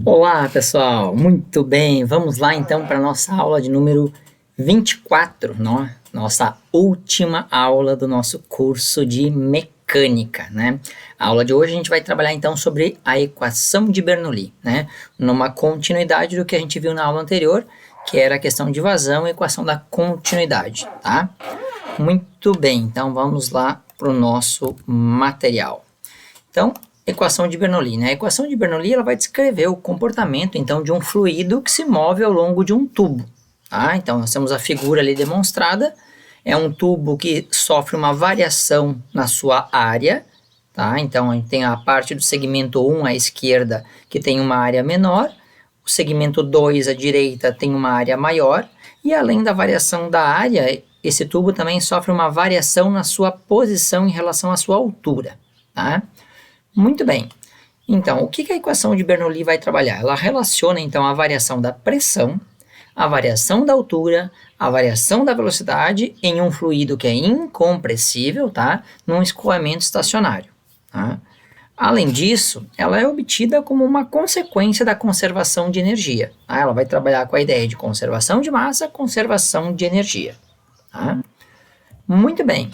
Olá, pessoal. Muito bem. Vamos lá então para a nossa aula de número 24, nossa última aula do nosso curso de mecânica, né? A aula de hoje a gente vai trabalhar então sobre a equação de Bernoulli, né? Numa continuidade do que a gente viu na aula anterior, que era a questão de vazão e equação da continuidade, tá? Muito bem. Então vamos lá para o nosso material. Então, equação de Bernoulli, né? A equação de Bernoulli ela vai descrever o comportamento, então, de um fluido que se move ao longo de um tubo, tá? Então, nós temos a figura ali demonstrada, é um tubo que sofre uma variação na sua área, tá? Então, a gente tem a parte do segmento 1 à esquerda, que tem uma área menor, o segmento 2 à direita tem uma área maior, e além da variação da área, esse tubo também sofre uma variação na sua posição em relação à sua altura, tá? Muito bem. Então, o que a equação de Bernoulli vai trabalhar? Ela relaciona, então, a variação da pressão, a variação da altura, a variação da velocidade em um fluido que é incompressível, tá? Num escoamento estacionário, tá? Além disso, ela é obtida como uma consequência da conservação de energia, tá? Ela vai trabalhar com a ideia de conservação de massa, conservação de energia, tá? Muito bem.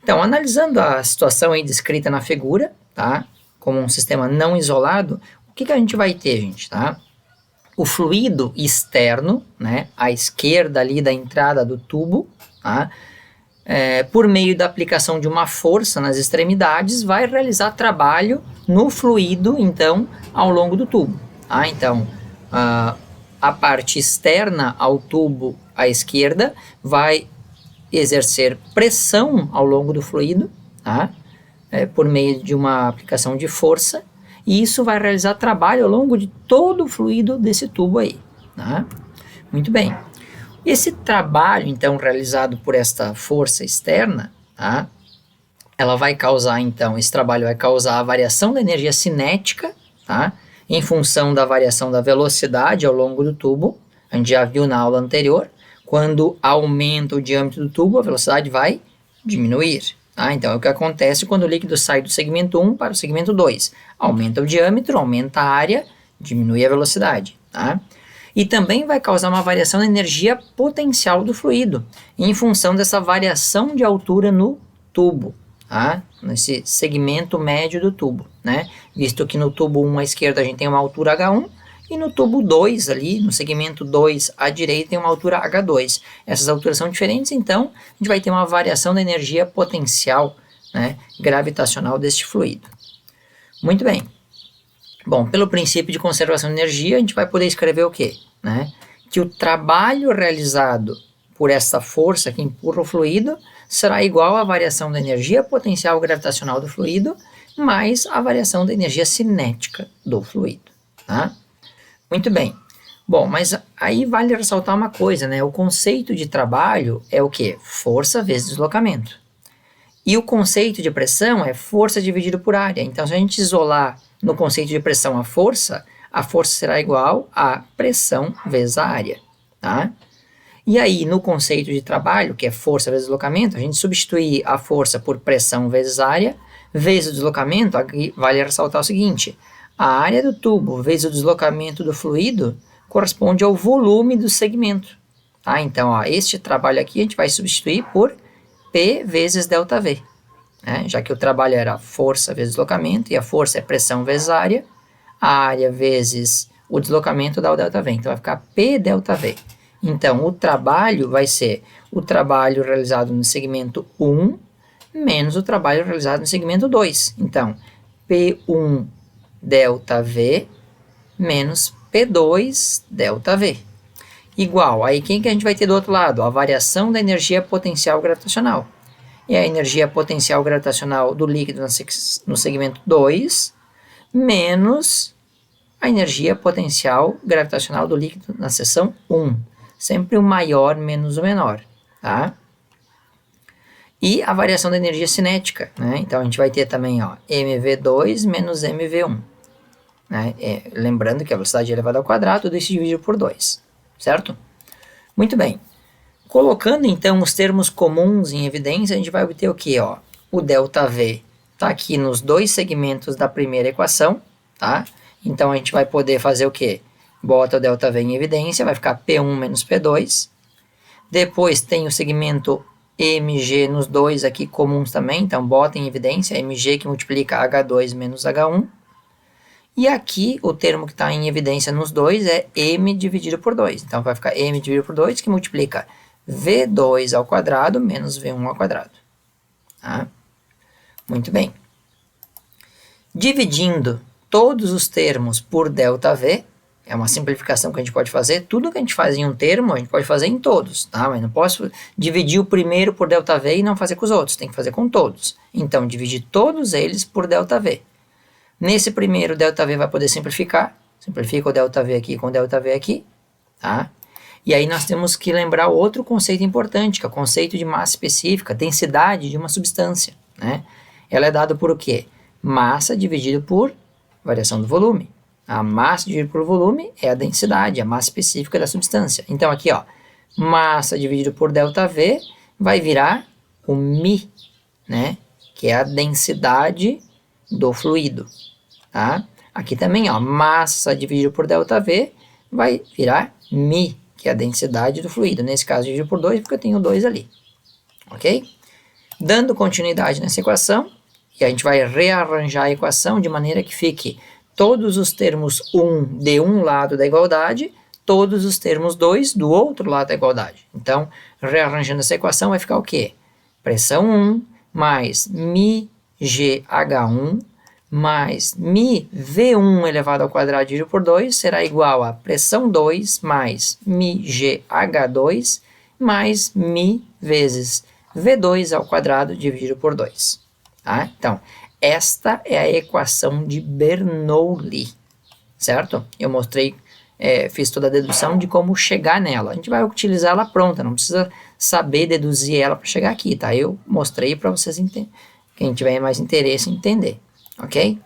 Então, analisando a situação aí descrita na figura, tá? Como um sistema não isolado, o que a gente vai ter, gente, tá? O fluido externo, né? À esquerda ali da entrada do tubo, tá? Por meio da aplicação de uma força nas extremidades, vai realizar trabalho no fluido, então, ao longo do tubo, tá? Então, a parte externa ao tubo à esquerda vai exercer pressão ao longo do fluido, tá? Por meio de uma aplicação de força, e isso vai realizar trabalho ao longo de todo o fluido desse tubo aí, tá? Muito bem. Esse trabalho, então, realizado por esta força externa, tá? Ela vai causar, então, esse trabalho vai causar a variação da energia cinética, tá? Em função da variação da velocidade ao longo do tubo. A gente já viu na aula anterior, quando aumenta o diâmetro do tubo, a velocidade vai diminuir. Tá? Então, é o que acontece quando o líquido sai do segmento 1 para o segmento 2. Aumenta o diâmetro, aumenta a área, diminui a velocidade. Tá? E também vai causar uma variação da energia potencial do fluido, em função dessa variação de altura no tubo, tá? Nesse segmento médio do tubo, né? Visto que no tubo 1 à esquerda a gente tem uma altura H1, e no tubo 2 ali, no segmento 2 à direita, tem uma altura H2. Essas alturas são diferentes, então a gente vai ter uma variação da energia potencial, né, gravitacional deste fluido. Muito bem. Bom, pelo princípio de conservação de energia, a gente vai poder escrever o quê? Né? Que o trabalho realizado por essa força que empurra o fluido será igual à variação da energia potencial gravitacional do fluido mais a variação da energia cinética do fluido. Tá? Muito bem. Bom, mas aí vale ressaltar uma coisa, né? O conceito de trabalho é o quê? Força vezes deslocamento. E o conceito de pressão é força dividido por área. Então, se a gente isolar no conceito de pressão a força será igual a pressão vezes a área, tá? E aí, no conceito de trabalho, que é força vezes deslocamento, a gente substituir a força por pressão vezes área, vezes o deslocamento, aqui vale ressaltar o seguinte: a área do tubo vezes o deslocamento do fluido corresponde ao volume do segmento. Tá? Então, ó, este trabalho aqui a gente vai substituir por P vezes ΔV. Né? Já que o trabalho era força vezes deslocamento, e a força é pressão vezes área, a área vezes o deslocamento dá o ΔV. Então, vai ficar P ΔV. Então, o trabalho vai ser o trabalho realizado no segmento 1 menos o trabalho realizado no segmento 2. Então, P1 ΔV menos P2 ΔV. Igual, aí quem que a gente vai ter do outro lado? A variação da energia potencial gravitacional. E a energia potencial gravitacional do líquido no segmento 2 menos a energia potencial gravitacional do líquido na seção 1. Sempre o maior menos o menor, tá? E a variação da energia cinética, né? Então, a gente vai ter também, ó, mv2 menos mv1. Né? Lembrando que a velocidade elevada ao quadrado, tudo isso dividido por 2, certo? Muito bem. Colocando, então, os termos comuns em evidência, a gente vai obter o quê? Ó? O ΔV está aqui nos dois segmentos da primeira equação, tá? Então, a gente vai poder fazer o quê? Bota o ΔV em evidência, vai ficar P1 menos P2. Depois tem o segmento MG nos dois aqui comuns também, então bota em evidência MG que multiplica H2 menos H1. E aqui o termo que está em evidência nos dois é M dividido por 2. Então vai ficar M dividido por 2 que multiplica V2 ao quadrado menos V1 ao quadrado. Tá? Muito bem. Dividindo todos os termos por ΔV, é uma simplificação que a gente pode fazer. Tudo que a gente faz em um termo, a gente pode fazer em todos, tá? Mas não posso dividir o primeiro por ΔV e não fazer com os outros, tem que fazer com todos. Então, dividir todos eles por ΔV. Nesse primeiro, ΔV vai poder simplificar. Simplifica o ΔV aqui com o ΔV aqui, tá? E aí nós temos que lembrar outro conceito importante, que é o conceito de massa específica, densidade de uma substância, né? Ela é dada por o quê? Massa dividido por variação do volume. A massa dividida por volume é a densidade, a massa específica da substância. Então aqui, ó, massa dividido por ΔV vai virar o μ, né? Que é a densidade do fluido, tá? Aqui também, ó, massa dividido por ΔV vai virar μ, que é a densidade do fluido. Nesse caso, dividido por 2, porque eu tenho 2 ali, ok? Dando continuidade nessa equação, e a gente vai rearranjar a equação de maneira que fique todos os termos 1 de um lado da igualdade, todos os termos 2 do outro lado da igualdade. Então, rearranjando essa equação, vai ficar o quê? Pressão 1 mais μgH1 mais μV1 elevado ao quadrado dividido por 2 será igual a pressão 2 mais μgH2 mais μ vezes V2 ao quadrado dividido por 2. Tá? Então, esta é a equação de Bernoulli, certo? Eu mostrei, fiz toda a dedução de como chegar nela. A gente vai utilizar ela pronta, não precisa saber deduzir ela para chegar aqui, tá? Eu mostrei para vocês quem tiver mais interesse em entender, ok?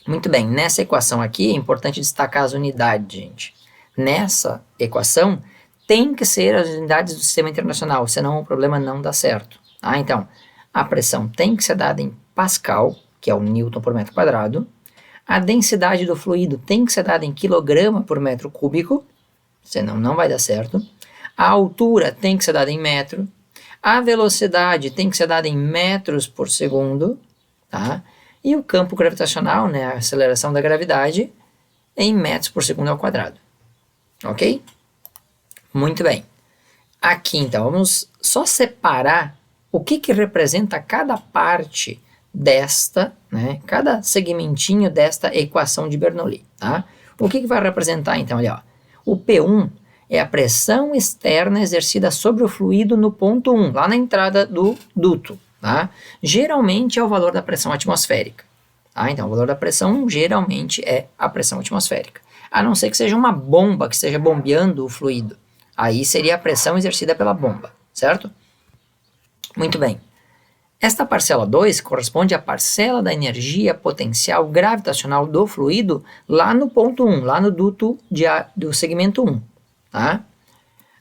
Muito bem, nessa equação aqui é importante destacar as unidades, gente. Nessa equação tem que ser as unidades do sistema internacional, senão o problema não dá certo. Tá? Então, a pressão tem que ser dada em Pascal, que é o Newton por metro quadrado. A densidade do fluido tem que ser dada em quilograma por metro cúbico, senão não vai dar certo. A altura tem que ser dada em metro. A velocidade tem que ser dada em metros por segundo, tá? E o campo gravitacional, né, a aceleração da gravidade, em metros por segundo ao quadrado. Ok? Muito bem. Aqui, então, vamos só separar o que representa cada parte desta, né, cada segmentinho desta equação de Bernoulli, tá? O que vai representar, então, olha, ó, o P1 é a pressão externa exercida sobre o fluido no ponto 1, lá na entrada do duto, tá? Geralmente é o valor da pressão atmosférica, tá? Então, o valor da pressão geralmente é a pressão atmosférica, a não ser que seja uma bomba que esteja bombeando o fluido, aí seria a pressão exercida pela bomba, certo? Muito bem. Esta parcela 2 corresponde à parcela da energia potencial gravitacional do fluido lá no ponto 1, lá no duto do segmento 1. Tá?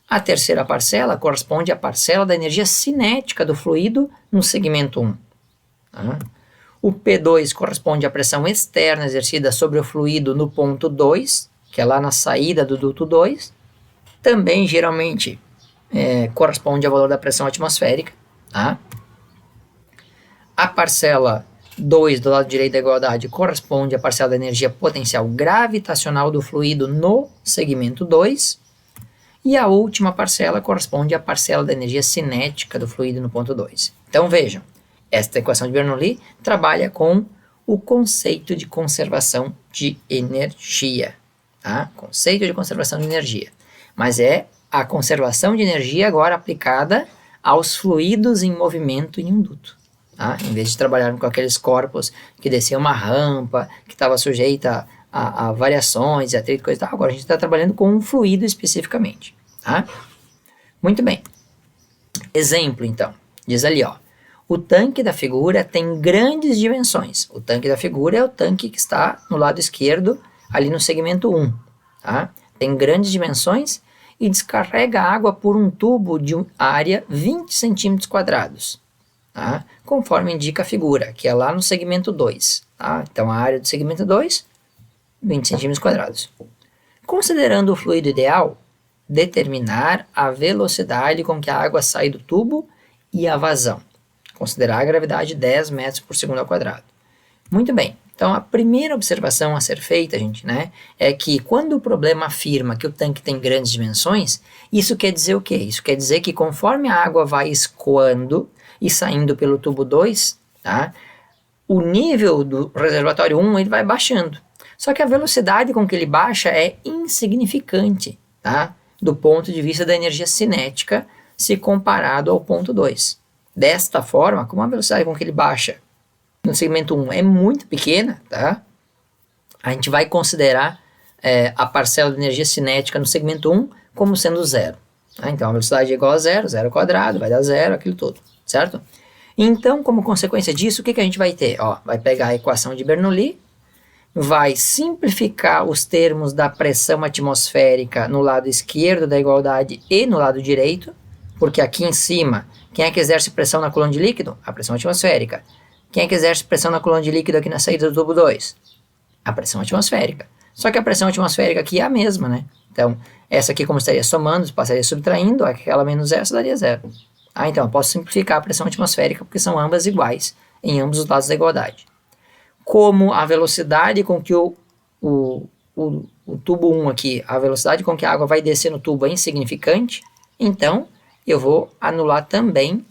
A terceira parcela corresponde à parcela da energia cinética do fluido no segmento 1. Tá? O P2 corresponde à pressão externa exercida sobre o fluido no ponto 2, que é lá na saída do duto 2. Também, geralmente, corresponde ao valor da pressão atmosférica. Tá? A parcela 2 do lado direito da igualdade corresponde à parcela da energia potencial gravitacional do fluido no segmento 2. E a última parcela corresponde à parcela da energia cinética do fluido no ponto 2. Então vejam, esta equação de Bernoulli trabalha com o conceito de conservação de energia. Tá? Conceito de conservação de energia. Mas é a conservação de energia agora aplicada aos fluidos em movimento em um duto. Tá? Em vez de trabalhar com aqueles corpos que desciam uma rampa, que estava sujeita a variações, atrito, coisa e tal, agora a gente está trabalhando com um fluido especificamente. Tá? Muito bem. Exemplo, então. Diz ali, ó. O tanque da figura tem grandes dimensões. O tanque da figura é o tanque que está no lado esquerdo, ali no segmento 1. Tá? Tem grandes dimensões e descarrega água por um tubo de área 20 centímetros quadrados. Tá? Conforme indica a figura, que é lá no segmento 2. Tá? Então, a área do segmento 2 20 centímetros quadrados. Considerando o fluido ideal, determinar a velocidade com que a água sai do tubo e a vazão. Considerar a gravidade 10 metros por segundo ao quadrado. Muito bem. Então, a primeira observação a ser feita, gente, né, é que quando o problema afirma que o tanque tem grandes dimensões, isso quer dizer o quê? Isso quer dizer que conforme a água vai escoando e saindo pelo tubo 2, tá, o nível do reservatório 1 ele vai baixando. Só que a velocidade com que ele baixa é insignificante, tá, do ponto de vista da energia cinética, se comparado ao ponto 2. Desta forma, como a velocidade com que ele baixa no segmento 1 é muito pequena, tá? A gente vai considerar a parcela de energia cinética no segmento 1 como sendo zero. Tá? Então, a velocidade é igual a zero, zero ao quadrado, vai dar zero, aquilo todo, certo? Então, como consequência disso, o que a gente vai ter? Ó, vai pegar a equação de Bernoulli, vai simplificar os termos da pressão atmosférica no lado esquerdo da igualdade e no lado direito, porque aqui em cima, quem é que exerce pressão na coluna de líquido? A pressão atmosférica. Quem é que exerce pressão na coluna de líquido aqui na saída do tubo 2? A pressão atmosférica. Só que a pressão atmosférica aqui é a mesma, né? Então, essa aqui como estaria somando, passaria subtraindo, aquela menos essa daria zero. Então, eu posso simplificar a pressão atmosférica porque são ambas iguais em ambos os lados da igualdade. Como a velocidade com que o tubo 1 aqui, a velocidade com que a água vai descer no tubo é insignificante, então eu vou anular também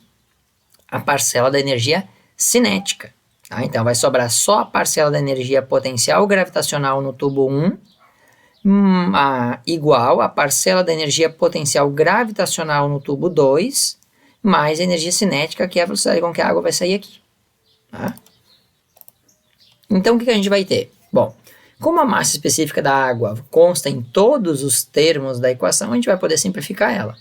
a parcela da energia cinética. Tá? Então, vai sobrar só a parcela da energia potencial gravitacional no tubo 1, igual a parcela da energia potencial gravitacional no tubo 2, mais a energia cinética, que é a velocidade com que a água vai sair aqui. Tá? Então, o que a gente vai ter? Bom, como a massa específica da água consta em todos os termos da equação, a gente vai poder simplificar ela.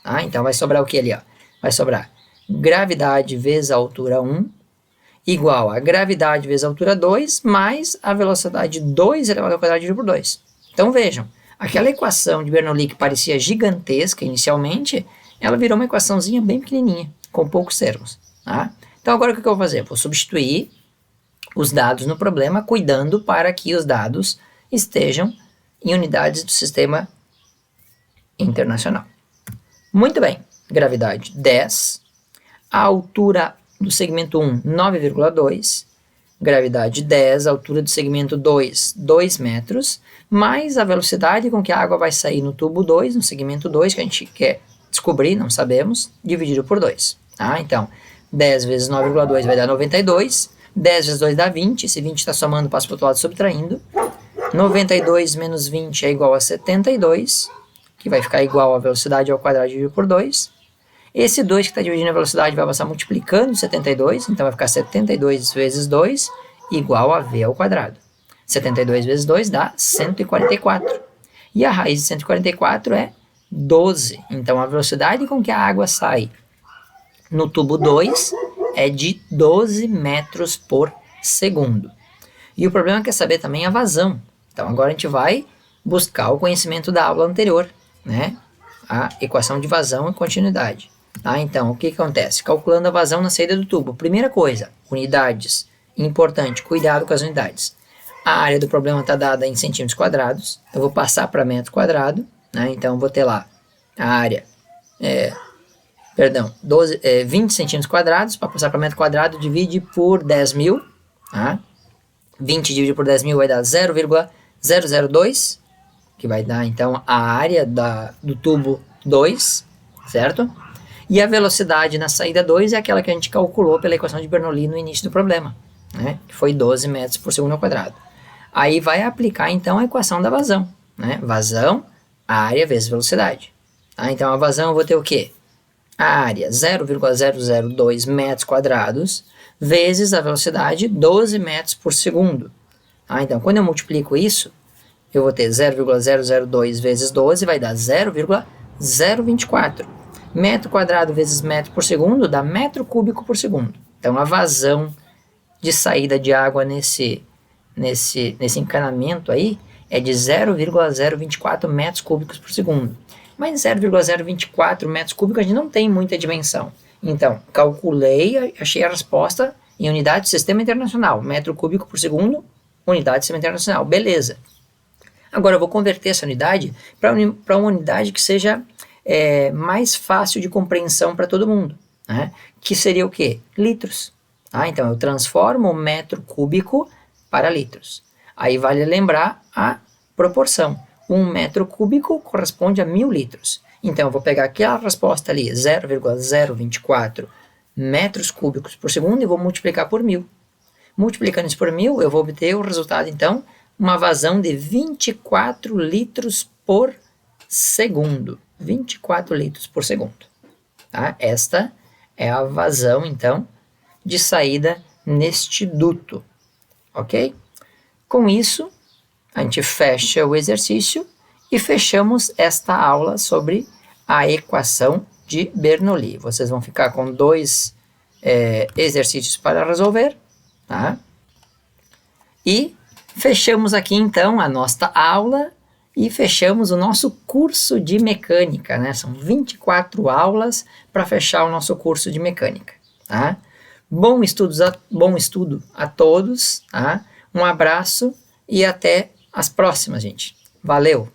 Tá? Então, vai sobrar o que ali? Ó? Vai sobrar gravidade vezes a altura 1, igual a gravidade vezes a altura 2, mais a velocidade 2 elevado ao quadrado dividido por 2. Então vejam, aquela equação de Bernoulli que parecia gigantesca inicialmente, ela virou uma equaçãozinha bem pequenininha, com poucos termos. Tá? Então agora o que eu vou fazer? Vou substituir os dados no problema, cuidando para que os dados estejam em unidades do sistema internacional. Muito bem, gravidade 10, a altura do segmento 1, 9,2, gravidade 10, altura do segmento 2, 2 metros, mais a velocidade com que a água vai sair no tubo 2, no segmento 2, que a gente quer descobrir, não sabemos, dividido por 2. Tá? Então, 10 vezes 9,2 vai dar 92, 10 vezes 2 dá 20, esse 20 está somando, passa para o outro lado subtraindo, 92 menos 20 é igual a 72, que vai ficar igual a velocidade ao quadrado dividido por 2, esse 2 que está dividindo a velocidade vai passar multiplicando 72, então vai ficar 72 vezes 2 igual a v ao quadrado. 72 vezes 2 dá 144. E a raiz de 144 é 12. Então a velocidade com que a água sai no tubo 2 é de 12 metros por segundo. E o problema é saber também a vazão. Então agora a gente vai buscar o conhecimento da aula anterior, né? A equação de vazão e continuidade. Tá? Então, o que acontece? Calculando a vazão na saída do tubo. Primeira coisa, unidades. Importante, cuidado com as unidades. A área do problema está dada em centímetros quadrados. Eu vou passar para metro quadrado. Né? Então, vou ter lá a área, 20 centímetros quadrados. Para passar para metro quadrado, divide por 10.000. Tá? 20 dividido por 10.000 vai dar 0,002, que vai dar, então, a área do tubo 2, certo? E a velocidade na saída 2 é aquela que a gente calculou pela equação de Bernoulli no início do problema, né? Que foi 12 metros por segundo ao quadrado. Aí vai aplicar, então, a equação da vazão, né? Vazão, área vezes velocidade. Tá? Então, a vazão eu vou ter o quê? A área, 0,002 metros quadrados, vezes a velocidade, 12 metros por segundo. Tá? Então, quando eu multiplico isso, eu vou ter 0,002 vezes 12, vai dar 0,024. Metro quadrado vezes metro por segundo dá metro cúbico por segundo. Então, a vazão de saída de água nesse encanamento aí é de 0,024 metros cúbicos por segundo. Mas 0,024 metros cúbicos a gente não tem muita dimensão. Então, calculei, achei a resposta em unidade de sistema internacional. Metro cúbico por segundo unidade do sistema internacional. Beleza. Agora eu vou converter essa unidade para uma unidade que seja mais fácil de compreensão para todo mundo, né? Que seria o quê? Litros. Tá? Então eu transformo o metro cúbico para litros. Aí vale lembrar a proporção. 1 metro cúbico corresponde a 1000 litros. Então eu vou pegar aquela resposta ali, 0,024 metros cúbicos por segundo, e vou multiplicar por 1000. Multiplicando isso por 1000, eu vou obter o resultado, então, uma vazão de 24 litros por segundo. 24 litros por segundo. Tá? Esta é a vazão, então, de saída neste duto. Ok? Com isso, a gente fecha o exercício e fechamos esta aula sobre a equação de Bernoulli. Vocês vão ficar com 2 exercícios para resolver, tá? E fechamos aqui, então, a nossa aula e fechamos o nosso curso de mecânica, né? São 24 aulas para fechar o nosso curso de mecânica, tá? Bom estudo a todos, tá? Um abraço e até as próximas, gente. Valeu!